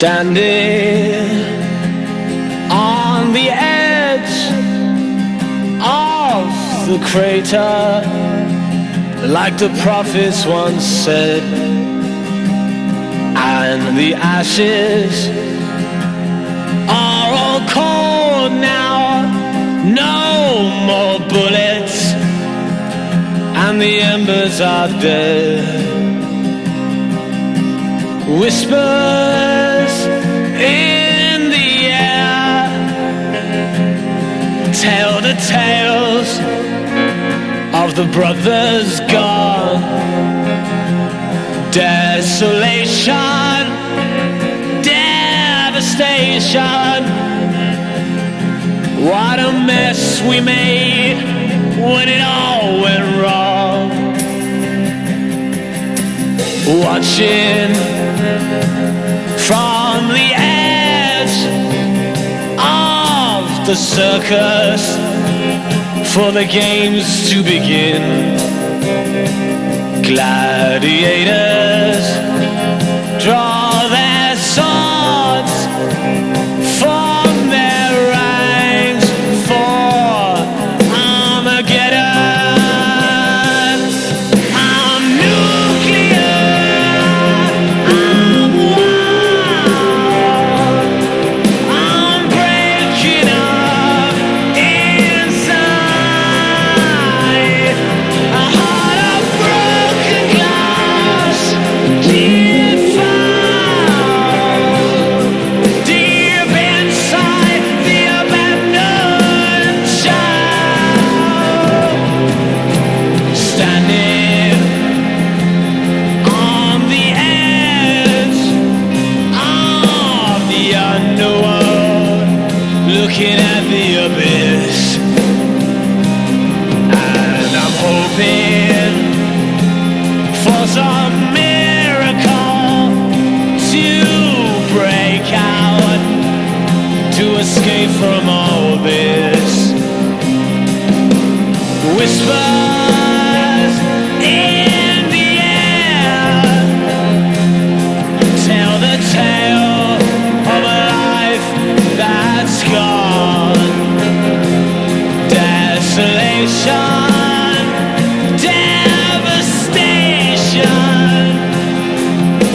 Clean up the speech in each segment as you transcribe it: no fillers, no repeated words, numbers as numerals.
Standing on the edge of the crater, like the prophets once said, and the ashes are all cold now, no more bullets, and the embers are dead. Whispers in the air tell the tales of the brothers gone. Desolation, devastation. What a mess we made when it all went wrong. Watching from the edge of the circus for the games to begin. Gladiators draw their swords, form their ranks for Armageddon. Looking at the abyss, and I'm hoping for some miracle to break out, to escape from all this. Whispers in the air tell the tale of a life that's gone. Desolation, devastation.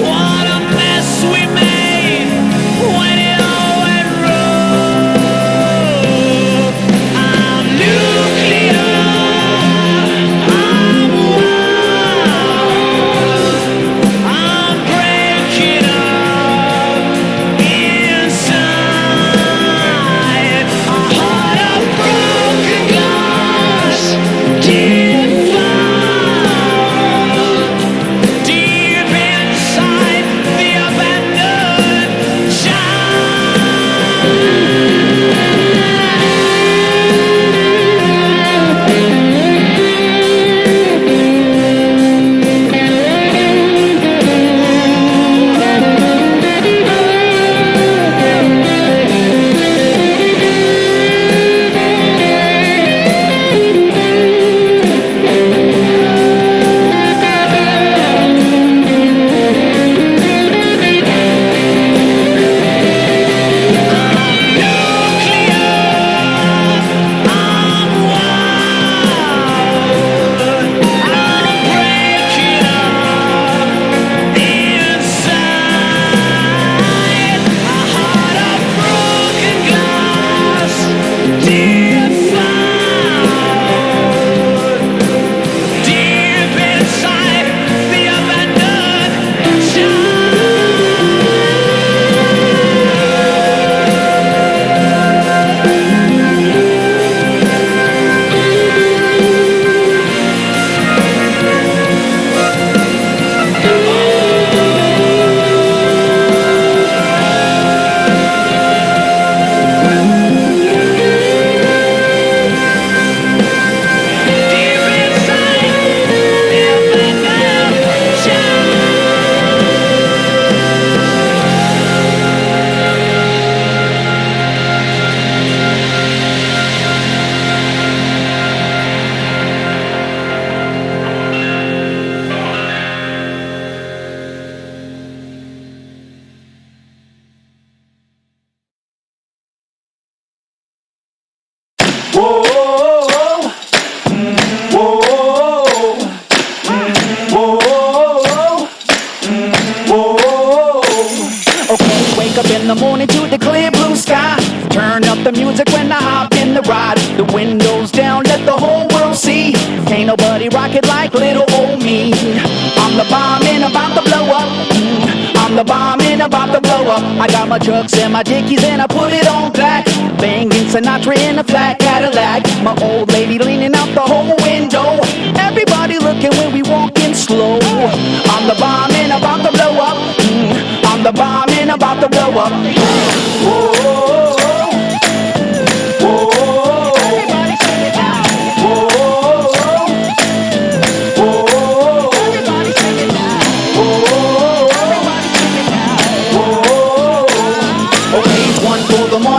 What a mess we made when it all went wrong. I'm nuclear. Whoa, whoa, whoa, whoa. Okay, wake up in the morning to the clear blue sky. Turn up the music when I hop in the ride. The windows down, let the whole world see. Ain't nobody rock it like little old me. I'm the bomb and about to blow up. I'm the bomb and about to blow up. I got my trucks and my dickies and I put it on black. Banging Sinatra in a flat Cadillac. My old lady leaning out the whole window. Everybody looking when we walking slow. I'm the bomb and about to blow up. I'm the bomb and about to blow up. Whoa.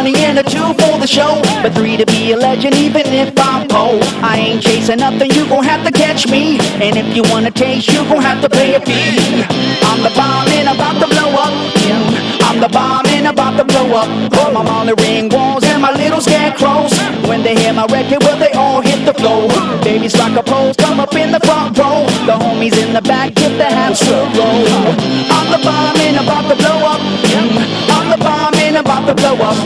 And a 2 for the show, but 3 to be a legend even if I'm poor. I ain't chasing nothing, you gon' have to catch me. And if you wanna taste, you gon' have to pay a fee. I'm the bomb and about to blow up. I'm the bomb and about to blow up. I'm on the ring walls and my little scarecrows. When they hear my record, well they all hit the floor. Babies rock a pose, come up in the front row. The homies in the back, get the hats to roll. I'm the bomb and about to blow up. I'm the bomb and about to blow up.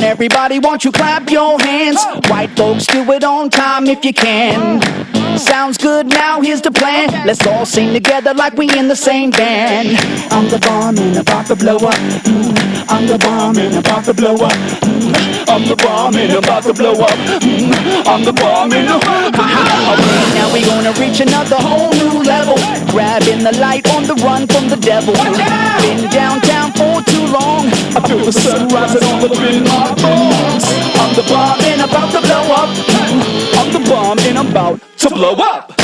Everybody, won't you clap your hands? White folks, do it on time if you can. Sounds good, now here's the plan. Let's all sing together like we in the same band. I'm the bomb and about to blow up. I'm the bomb and about to blow up. I'm the bomb and about to blow up. I'm the bomb and okay, now we gonna reach another whole new level. Grabbing the light on the run from the devil. Been downtown for too long. I feel the sun rising all up in my bones. I'm the bomb and about to blow up. I'm the bomb and I'm about to blow up.